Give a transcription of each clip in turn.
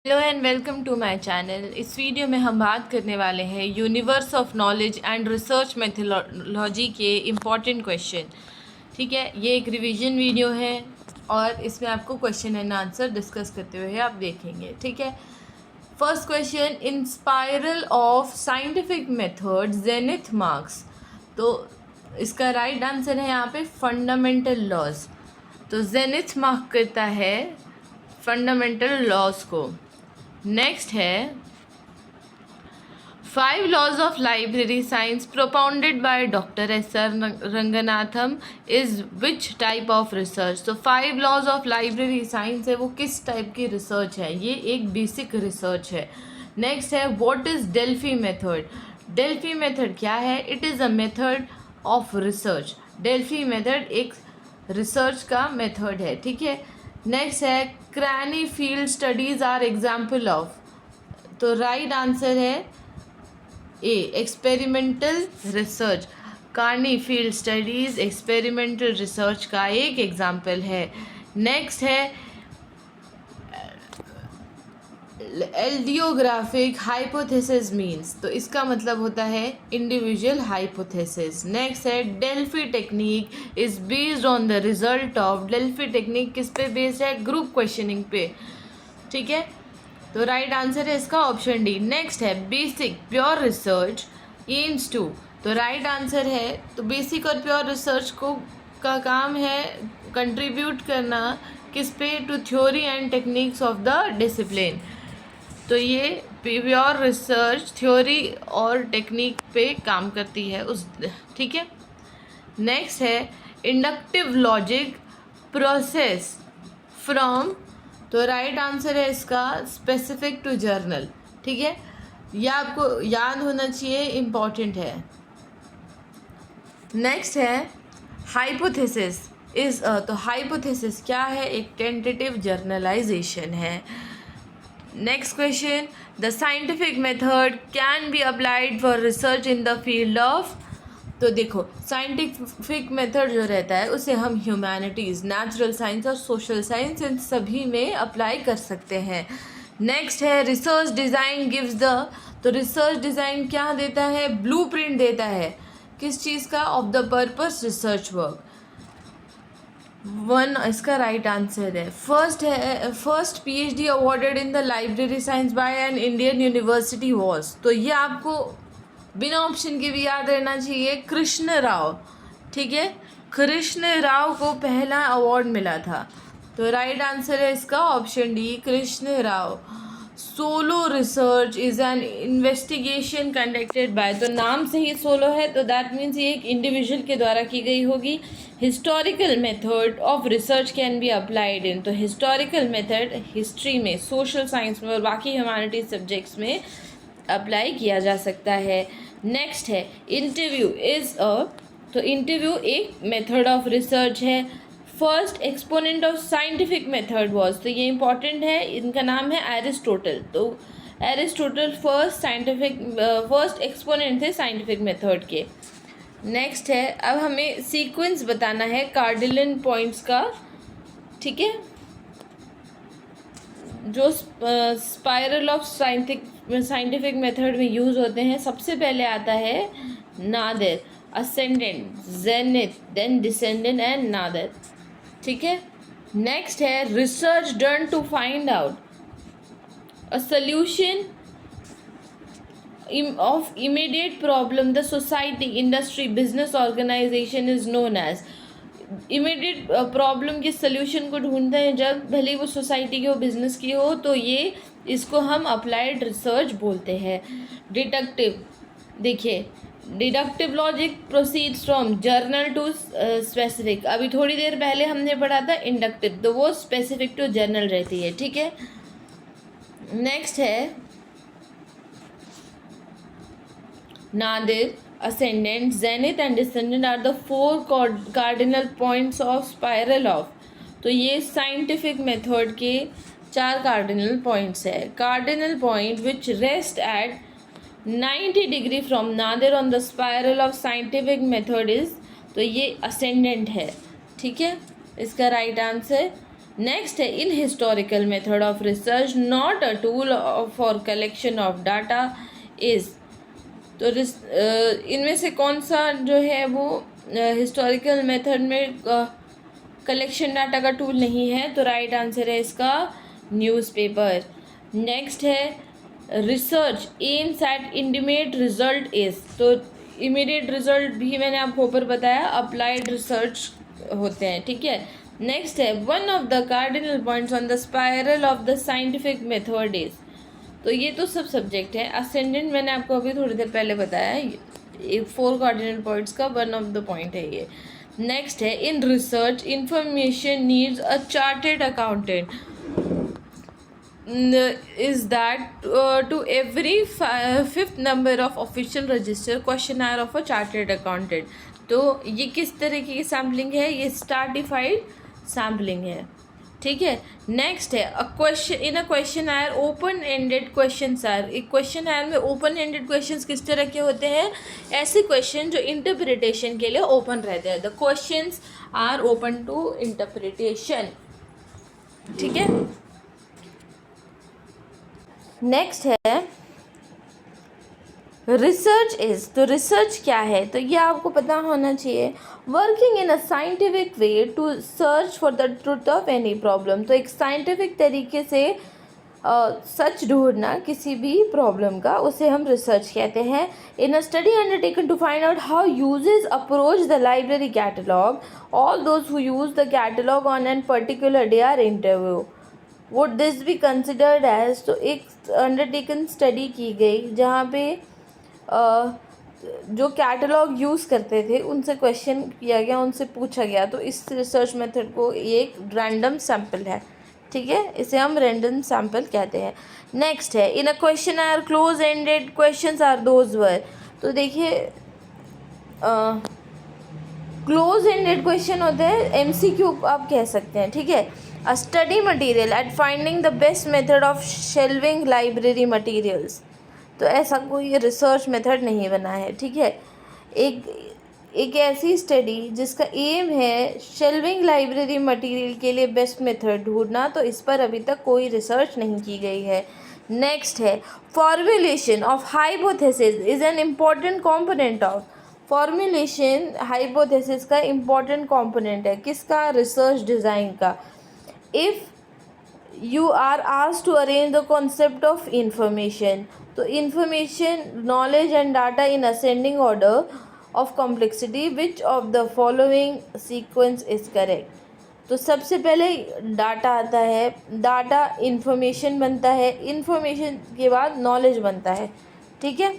Hello and welcome to my channel. इस video में हम बात करने वाले हैं universe of knowledge and research methodology के इम्पॉर्टेंट क्वेश्चन। ठीक है, ये एक रिवीजन वीडियो है और इसमें आपको क्वेश्चन एंड आंसर डिस्कस करते हुए आप देखेंगे। ठीक है, first question, in spiral of scientific method zenith marks. तो इसका राइट आंसर है यहाँ पे फंडामेंटल लॉज। तो जेनिथ मार्क करता है फंडामेंटल लॉज को। नेक्स्ट है 5 laws of library science propounded by Dr. S.R. Ranganathan is which type of research? तो 5 laws of library science है वो किस टाइप की रिसर्च है? ये एक बेसिक रिसर्च है। नेक्स्ट है what is Delphi method. Delphi method क्या है? It is a method of research. Delphi method एक रिसर्च का मेथड है। ठीक है, नेक्स्ट है cranny field studies are example of. तो राइट आंसर है A, experimental research. Carney field studies experimental research का एक एग्जाम्पल है। नेक्स्ट है एल्डियोग्राफिक हाइपोथेसिस मीन्स। तो इसका मतलब होता है इंडिविजुअल हाइपोथेसिस। नेक्स्ट है Delphi technique is based on the result of. Delphi technique किस पे बेस्ड है? ग्रुप क्वेश्चनिंग पे। ठीक है, तो राइट आंसर है इसका ऑप्शन डी। नेक्स्ट है basic pure research aims to. तो राइट आंसर है, तो बेसिक और प्योर रिसर्च को का काम है कंट्रीब्यूट करना किस पे? To theory and techniques of the discipline. तो ये प्योर रिसर्च थ्योरी और टेक्निक पे काम करती है उस। ठीक है, नेक्स्ट है इंडक्टिव लॉजिक प्रोसेस फ्रॉम। तो राइट आंसर है इसका स्पेसिफिक टू जर्नल। ठीक है, यह आपको याद होना चाहिए, इम्पॉर्टेंट है। नेक्स्ट है हाइपोथेसिस इज। तो हाइपोथेसिस क्या है? एक टेंटेटिव जर्नलाइजेशन है। Next question, the scientific method can be applied for research in the field of. तो देखो, साइंटिफिक मेथड जो रहता है उसे हम ह्यूमैनिटीज़, नेचुरल साइंस और सोशल साइंस इन सभी में अप्लाई कर सकते हैं। नेक्स्ट है रिसर्च डिज़ाइन गिव्स द। तो रिसर्च डिज़ाइन क्या देता है? ब्लूप्रिंट देता है किस चीज़ का? Of the purpose research work. One इसका राइट आंसर है। First PhD awarded in the library science by an Indian university was. तो ये आपको बिना ऑप्शन के भी याद रहना चाहिए, कृष्ण राव। ठीक है, कृष्ण राव को पहला अवार्ड मिला था। तो राइट आंसर है इसका option D, Krishna Rao. Solo research is an investigation conducted by. तो नाम से ही सोलो है तो दैट मीन्स ये एक इंडिविजुअल के द्वारा की गई होगी। Historical method of research can be applied in. तो हिस्टोरिकल मेथड हिस्ट्री में, सोशल साइंस में और बाकी ह्यूमैनिटीज सब्जेक्ट्स में अप्लाई किया जा सकता है। नेक्स्ट है इंटरव्यू इज अ। तो इंटरव्यू एक मेथड ऑफ रिसर्च है। First exponent of scientific method was. तो ये इंपॉर्टेंट है, इनका नाम है एरिस्टोटल। तो एरिस्टोटल फर्स्ट एक्सपोनेंट थे साइंटिफिक मेथड के। नेक्स्ट है, अब हमें सीक्वेंस बताना है कार्डिनल पॉइंट्स का। ठीक है, जो स्पाइरल ऑफ साइंटिफिक मेथड में यूज़ होते हैं। सबसे पहले आता है nadir, ascendant, zenith, then descendant and nadir. ठीक है, नेक्स्ट है research done to find out a solution of immediate problem the society, industry, business organization is known as। Immediate problem के सल्यूशन को ढूंढते हैं जब, भले वो सोसाइटी की हो, बिजनेस की हो, तो ये इसको हम अप्लाइड रिसर्च बोलते हैं। डिडक्टिव, देखिए deductive logic proceeds from general to specific. अभी थोड़ी देर पहले हमने पढ़ा था इंडक्टिव, तो वो स्पेसिफिक टू जर्नल रहती है। ठीक है, नेक्स्ट है Nadir, ascendant, zenith and descendant are the 4 cardinal points of spiral of। तो ये साइंटिफिक मेथड के 4 कार्डिनल पॉइंट्स है। Cardinal point which rest at 90 degree from Nadir on the spiral of scientific method is. तो ये असेंडेंट है। ठीक है, इसका राइट आंसर नेक्स्ट है in historical method of research not a tool for collection of data is. तो इनमें से कौन सा जो है वो हिस्टोरिकल मेथड में कलेक्शन डाटा का टूल नहीं है? तो राइट आंसर है इसका न्यूज़पेपर। नेक्स्ट है research aims at intimate result is. तो इमीडिएट रिजल्ट भी मैंने आपको ऊपर बताया अप्लाइड रिसर्च होते हैं, ठीक है। नेक्स्ट है one of the cardinal points on the spiral of the scientific method is. तो ये तो सब सब्जेक्ट है। असेंडेंट मैंने आपको अभी थोड़ी देर पहले बताया, 4 कार्डिनल पॉइंट्स का वन ऑफ द पॉइंट है ये। नेक्स्ट है in research information needs a chartered accountant is that to every fifth number of official register questionnaire of a chartered accountant। तो ये किस तरीके की सैम्पलिंग है? ये स्ट्रैटिफाइड सैम्पलिंग है, ठीक है। नेक्स्ट है a question in a questionnaire open ended question are. एक क्वेश्चन आयर में ओपन एंडेड क्वेश्चंस किस तरह के होते हैं? ऐसे क्वेश्चन जो इंटरप्रिटेशन के लिए ओपन रहते हैं। The questions are open to interpretation, ठीक है। नेक्स्ट है रिसर्च इज। तो रिसर्च क्या है? तो ये आपको पता होना चाहिए। Working in a scientific way to search for the truth of any problem. तो एक साइंटिफिक तरीके से सच ढूंढना किसी भी प्रॉब्लम का, उसे हम रिसर्च कहते हैं। In a study undertaken to find out how users approach the library catalogue, all those who use the catalogue on an particular day are interview. Would this be considered as. तो एक undertaken study की गई जहाँ पे जो catalogue use करते थे उनसे क्वेश्चन किया गया, उनसे पूछा गया। तो इस रिसर्च मेथड को ये एक रैंडम सैम्पल है, ठीक है, इसे हम रैंडम सैम्पल कहते हैं। नेक्स्ट है in a question are close ended questions are those where. तो देखिए क्लोज एंडेड क्वेश्चन होते हैं, एमसीक्यू आप कह सकते हैं, ठीक है। अ study material at finding the best method of shelving library materials. तो ऐसा कोई रिसर्च मेथड नहीं बना है, ठीक है। एक ऐसी स्टडी जिसका एम है शेल्विंग लाइब्रेरी मटेरियल के लिए बेस्ट मेथड ढूंढना, तो इस पर अभी तक कोई रिसर्च नहीं की गई है। नेक्स्ट है formulation of hypothesis is an important component of. Formulation hypothesis का इम्पॉर्टेंट कॉम्पोनेंट है किसका? रिसर्च डिज़ाइन का। If you are asked to arrange the concept of information, तो information knowledge and data in ascending order of complexity, which of the following sequence is correct। तो सबसे पहले data आता है, data information बनता है, information के बाद नॉलेज बनता है, ठीक है।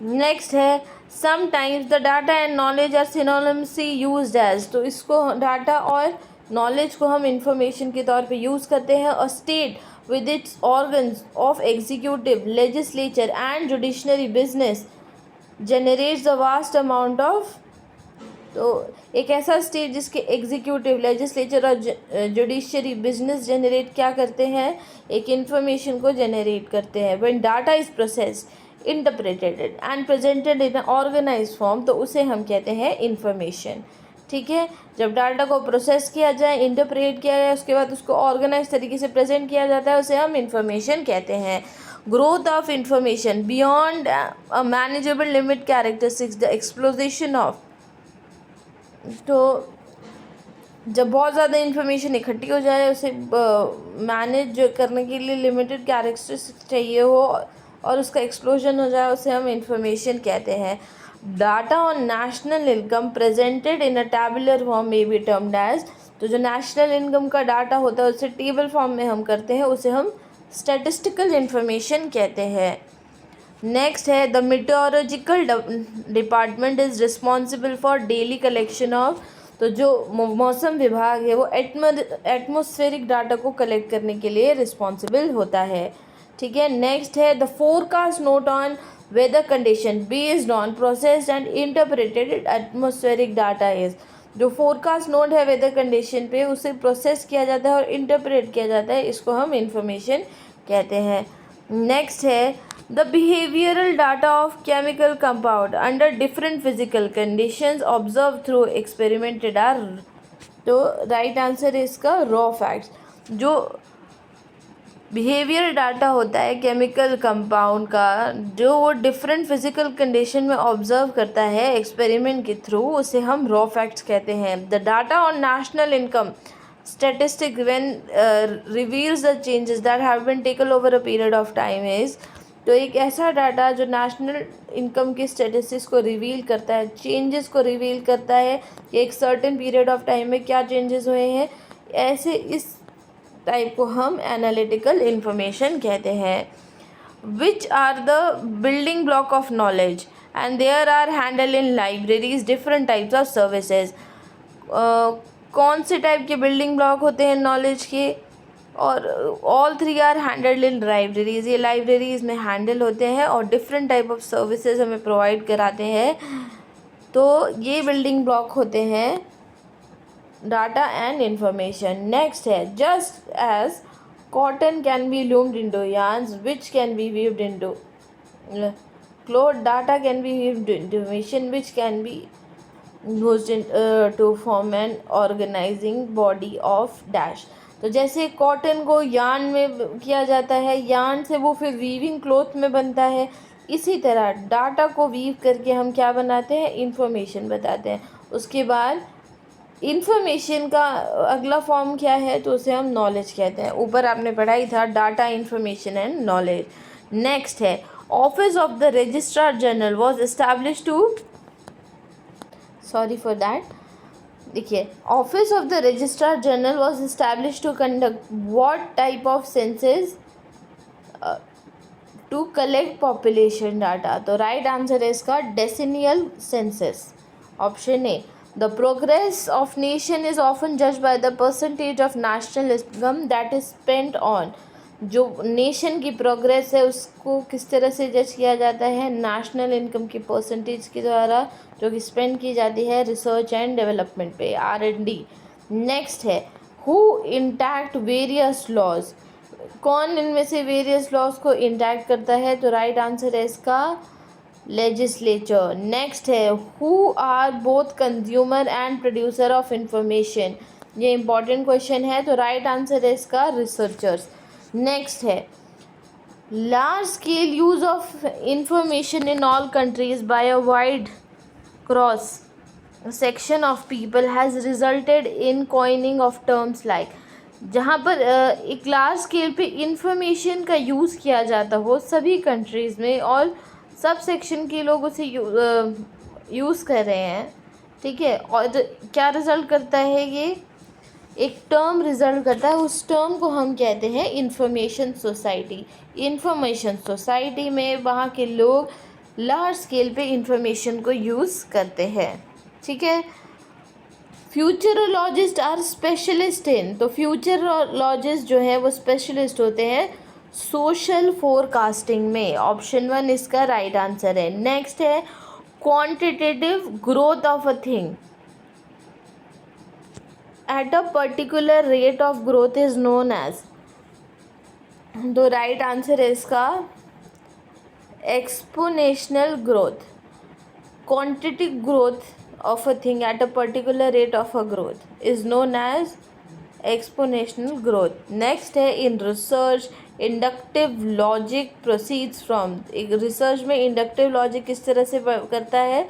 नेक्स्ट है sometimes the data and knowledge are synonymously used as. तो इसको डाटा और नॉलेज को हम इंफॉर्मेशन के तौर पे यूज़ करते हैं। और state with its organs of executive legislature and judiciary business generates the vast amount of. तो एक ऐसा स्टेट जिसके एग्जीक्यूटिव लेजिस्लेचर और जुडिशरी बिजनेस जनरेट क्या करते हैं? एक इंफॉर्मेशन को जनरेट करते हैं। When data is processed interpreted and presented in organise form, तो उसे हम कहते हैं इंफॉर्मेशन, ठीक है। जब डाटा को प्रोसेस किया जाए, इंटरप्रेट किया जाए, उसके बाद उसको ऑर्गेनाइज तरीके से प्रेजेंट किया जाता है, उसे हम इंफॉर्मेशन कहते हैं। Growth of information beyond a manageable limit characteristics the explosion of. तो जब बहुत ज़्यादा इंफॉर्मेशन इकट्ठी हो जाए, उसे मैनेज करने के लिए लिमिटेड कैरेक्टरिस्टिक्स चाहिए हो और उसका एक्सप्लोजन हो जाए, उसे हम इंफॉर्मेशन कहते हैं। Data on national income presented in a tabular form may be termed as. तो जो नेशनल इनकम का डाटा होता है उसे टेबल फॉर्म में हम करते हैं, उसे हम स्टैटिस्टिकल इंफॉर्मेशन कहते हैं। नेक्स्ट है the meteorological department is responsible for daily collection of. तो जो मौसम विभाग है वो एटमॉस्फेरिक डाटा को कलेक्ट करने के लिए रिस्पॉन्सिबल होता है, ठीक है। नेक्स्ट है the forecast note on whether condition based on processed and interpreted atmospheric data is. जो फोरकास्ट नोट है वेदर कंडीशन पे, उसे प्रोसेस किया जाता है और इंटरप्रेट किया जाता है, इसको हम इंफॉर्मेशन कहते हैं। नेक्स्ट है the behavioural data of chemical compound under different physical conditions observe through experimented are तो राइट आंसर है इसका रॉ फैक्ट्स। जो बिहेवियर डाटा होता है केमिकल कंपाउंड का, जो वो डिफरेंट फिजिकल कंडीशन में ऑब्जर्व करता है एक्सपेरिमेंट के थ्रू, उसे हम रॉ फैक्ट्स कहते हैं। The data on national income statistic when reveals the changes that have been taken over a period of time is, तो एक ऐसा डाटा जो नेशनल इनकम की स्टैटिस्टिक्स को रिवील करता है, चेंजेस को रिवील करता है कि एक सर्टेन पीरियड ऑफ टाइम में क्या चेंजेस हुए हैं, ऐसे इस टाइप को हम एनालिटिकल इंफॉर्मेशन कहते हैं। Which are the building block of knowledge and there are handle in libraries different types of services. कौन से टाइप के बिल्डिंग ब्लॉक होते हैं नॉलेज के, और all three are handled in libraries, ये लाइब्रेरीज में हैंडल होते हैं और डिफरेंट टाइप ऑफ सर्विसेज हमें प्रोवाइड कराते हैं। तो ये बिल्डिंग ब्लॉक होते हैं डाटा एंड इंफॉर्मेशन। नेक्स्ट है just as cotton can be loomed into yarns which can be weaved into cloth, data can be weaved into information which can be used in to form an organizing body of dash। तो जैसे cotton को yarn में किया जाता है, yarn से वो फिर वीविंग क्लॉथ में बनता है, इसी तरह डाटा को वीव करके हम क्या बनाते हैं, इंफॉर्मेशन बताते हैं। उसके बाद इंफॉर्मेशन का अगला फॉर्म क्या है, तो उसे हम नॉलेज कहते हैं। ऊपर आपने पढ़ाई था data, information and knowledge. Next है office of the registrar general was establish to, sorry for that, देखिए office of the registrar general was establish to conduct what type of census, to collect population data. तो right answer है इसका decennial census, option A. The progress of nation is often judged by the percentage of national income that is spent on। जो nation की progress है उसको किस तरह से जज किया जाता है, नेशनल इनकम की परसेंटेज के द्वारा जो कि स्पेंड की जाती है रिसर्च एंड डेवलपमेंट पे, R&D। नेक्स्ट है हु इंटैक्ट वेरियस लॉज, कौन इनमें से वेरियस लॉज को इंटैक्ट करता है, तो राइट आंसर है इसका लेजिस्लेचर। नेक्स्ट है who are both consumer and producer of information, ये इंपॉर्टेंट क्वेश्चन है, तो राइट आंसर है इसका रिसर्चर्स। नेक्स्ट है large scale use of information in all countries by a wide cross section of people has resulted in coining of terms like, जहाँ पर एक large scale पे इंफॉर्मेशन का यूज़ किया जाता हो सभी कंट्रीज़ में और सब सेक्शन के लोग उसे यूज़ कर रहे हैं, ठीक है, और क्या रिज़ल्ट करता है, ये एक टर्म रिज़ल्ट करता है, उस टर्म को हम कहते हैं इंफॉर्मेशन सोसाइटी। इंफॉर्मेशन सोसाइटी में वहाँ के लोग लार्ज स्केल पे इंफॉर्मेशन को यूज़ करते हैं, ठीक है। फ्यूचरोलॉजिस्ट आर स्पेशलिस्ट इन, तो फ्यूचरोलॉजिस्ट जो है वो स्पेशलिस्ट होते हैं सोशल फोरकास्टिंग में, ऑप्शन 1 इसका राइट आंसर है। नेक्स्ट है quantitative growth of a thing at a particular rate of growth is known as, तो राइट आंसर है इसका exponential growth. Quantity growth of a thing at a particular rate of a growth is known as exponential growth. Next है in research inductive logic proceeds from, एक research में inductive logic किस तरह से करता है,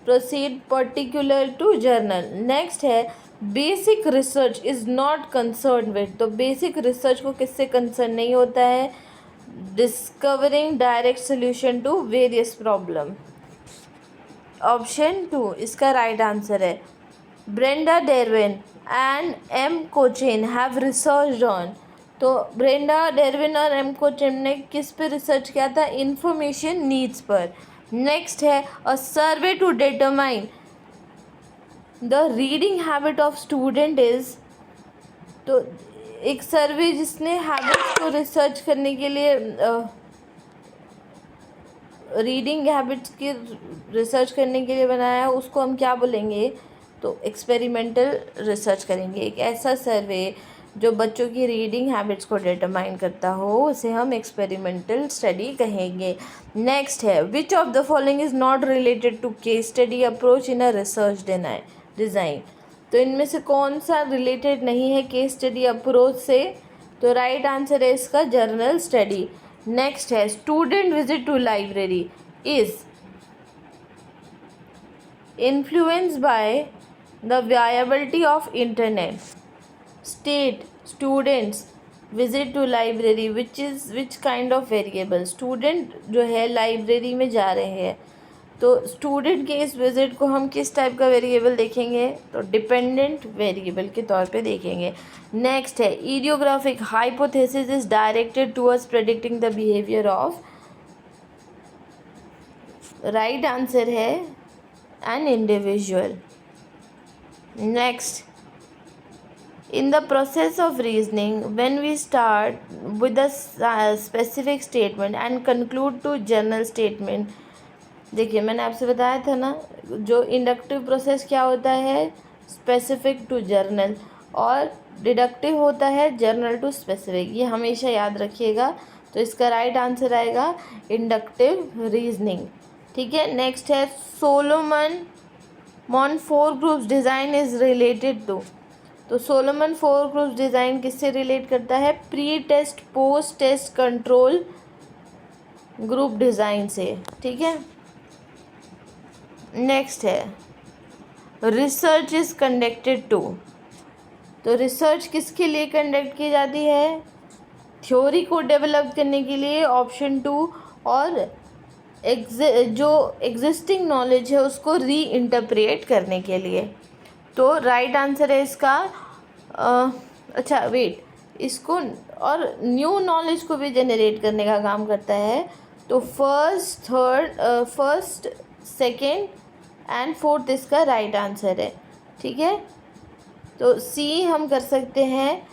proceed particular to general. Next है basic research is not concern with, तो बेसिक रिसर्च को किससे कंसर्न नहीं होता है, discovering direct solution to various problem, option 2 इसका राइट आंसर है। Brenda Dervin and M Kochen have research on, तो ब्रेंडा डेरविन और एम कोचेन ने किस पे रिसर्च किया था, इंफॉर्मेशन नीड्स पर। नेक्स्ट है a survey to determine the reading habit of student is, तो एक सर्वे जिसने हैबिट्स को रिसर्च करने के लिए रीडिंग हैबिट्स की रिसर्च करने के लिए बनाया, उसको हम क्या बोलेंगे, तो एक्सपेरिमेंटल रिसर्च करेंगे। एक ऐसा सर्वे जो बच्चों की रीडिंग हैबिट्स को डिटरमाइन करता हो उसे हम एक्सपेरिमेंटल स्टडी कहेंगे। नेक्स्ट है which of the following is not related to case study approach in a research design, तो इनमें से कौन सा रिलेटेड नहीं है केस स्टडी अप्रोच से? तो राइट आंसर है इसका जर्नल स्टडी। नेक्स्ट है student visit to library is influenced by the viability of internet. State students visit to library which kind of variable. Student जो है लाइब्रेरी में जा रहे हैं, तो स्टूडेंट के इस विजिट को हम किस टाइप का वेरिएबल देखेंगे? तो डिपेंडेंट वेरिएबल के तौर पे देखेंगे। नेक्स्ट है idiographic hypothesis is directed towards predicting the behaviour of. Right answer है an individual. Next, in the process of reasoning, when we start with a specific statement and conclude to general statement, देखिए मैंने आपसे बताया था ना, जो inductive process क्या होता है? स्पेसिफिक टू जर्नल, और डिडक्टिव होता है जर्नल टू स्पेसिफिक। ये हमेशा याद रखिएगा। तो इसका राइट आंसर आएगा इंडक्टिव रीजनिंग। ठीक है। नेक्स्ट है Solomon four groups design is related to. तो सोलोमन फोर ग्रुप्स डिज़ाइन किससे रिलेट करता है? Pre test post test control group design से। ठीक है। नेक्स्ट है रिसर्च इज कंडक्टेड टू। तो रिसर्च किसके लिए कंडक्ट की जाती है? थ्योरी को डेवलप करने के लिए, ऑप्शन 2, और जो एग्जिस्टिंग नॉलेज है उसको री इंटरप्रेट करने के लिए। तो राइट आंसर है इसका अच्छा वेट, इसको और न्यू नॉलेज को भी जनरेट करने का काम करता है। तो फर्स्ट सेकेंड एंड फोर्थ इसका राइट आंसर है। ठीक है। तो सी हम कर सकते हैं।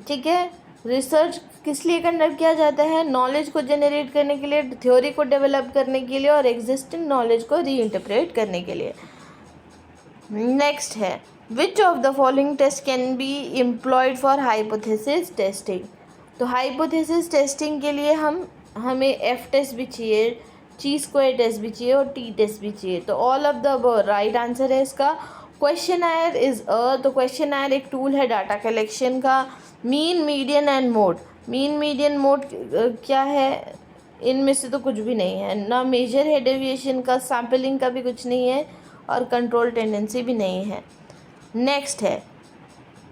ठीक है। रिसर्च किस लिए कंडक्ट किया जाता है? नॉलेज को जनरेट करने के लिए, थ्योरी को डेवलप करने के लिए, और एग्जिस्टिंग नॉलेज को री इंटरप्रेट करने के लिए। नेक्स्ट है which of the following test can be employed for hypothesis testing. तो हाइपोथेसिस टेस्टिंग के लिए हमें एफ टेस्ट भी चाहिए, ची स्क्वायर टेस्ट भी चाहिए, और टी टेस्ट भी चाहिए। तो all of the right answer है इसका क्वेश्चनआयर इज तो क्वेश्चनआयर एक टूल है डाटा कलेक्शन का। Mean median and mode. Mean median mode क्या है? इनमें से तो कुछ भी नहीं है ना, मेजर है डेविएशन का, सैम्पलिंग का भी कुछ नहीं है, और कंट्रोल टेंडेंसी भी नहीं है। नेक्स्ट है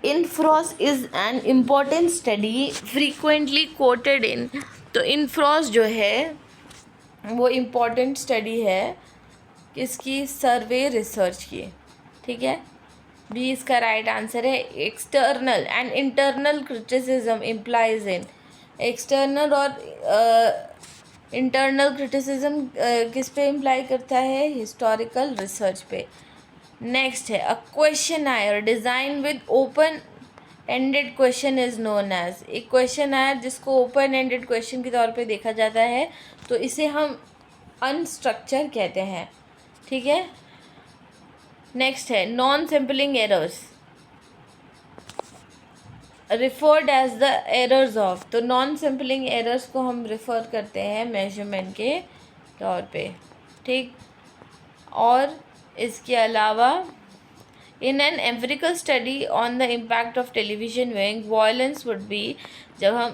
INFROSS is an important study frequently quoted in. तो इनफ्रॉस जो है वो इम्पॉर्टेंट स्टडी है किसकी? सर्वे रिसर्च की। ठीक है। बी इसका राइट आंसर है। External and internal criticism implies in. External और इंटरनल क्रिटिसिज्म किस पे इम्प्लाई करता है? हिस्टोरिकल रिसर्च पे। नेक्स्ट है a questionnaire design with open ended question is known as. एक क्वेश्चनआयर जिसको ओपन एंडेड क्वेश्चन के तौर पे देखा जाता है, तो इसे हम अनस्ट्रक्चर कहते हैं। ठीक है। नेक्स्ट है non sampling errors referred as the errors of. तो नॉन सैम्पलिंग एरर्स को हम रिफ़र करते हैं मेजरमेंट के तौर पे। ठीक। और इसके अलावा in an empirical study on the impact of television viewing violence would be. जब हम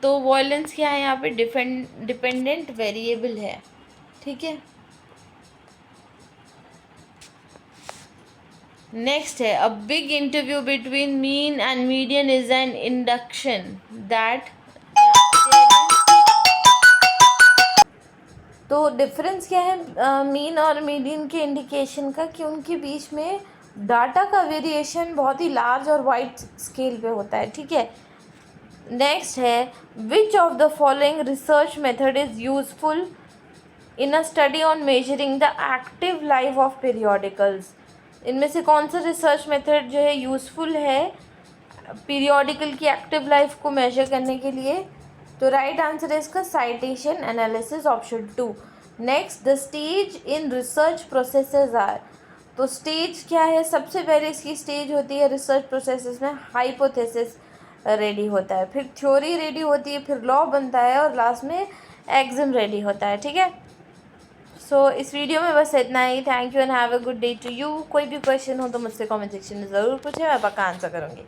तो वॉयलेंस क्या है यहाँ पे? डिपेंडेंट वेरिएबल है। ठीक है। नेक्स्ट है a big interview between mean and median is an induction that. तो डिफरेंस क्या है मीन और मीडियन के इंडिकेशन का? कि उनके बीच में डाटा का वेरिएशन बहुत ही लार्ज और वाइड स्केल पे होता है। ठीक है। नेक्स्ट है which of the following research method is useful in a study on measuring the active life of periodicals. इनमें से कौन सा रिसर्च मेथड जो है यूज़फुल है पीरियोडिकल की एक्टिव लाइफ को मेजर करने के लिए? तो राइट आंसर है इसका citation analysis, option 2। Next the stage in research processes are. तो स्टेज क्या है? सबसे पहले इसकी स्टेज होती है रिसर्च प्रोसेसेस में हाइपोथेसिस रेडी होता है, फिर थ्योरी रेडी होती है, फिर लॉ बनता है, और लास्ट में एक्सिम रेडी होता है। ठीक है। सो इस वीडियो में बस इतना ही। Thank you and have a good day to you. कोई भी क्वेश्चन हो तो मुझसे कमेंट सेक्शन में ज़रूर पूछें, मैं पक्का आंसर करूँगी।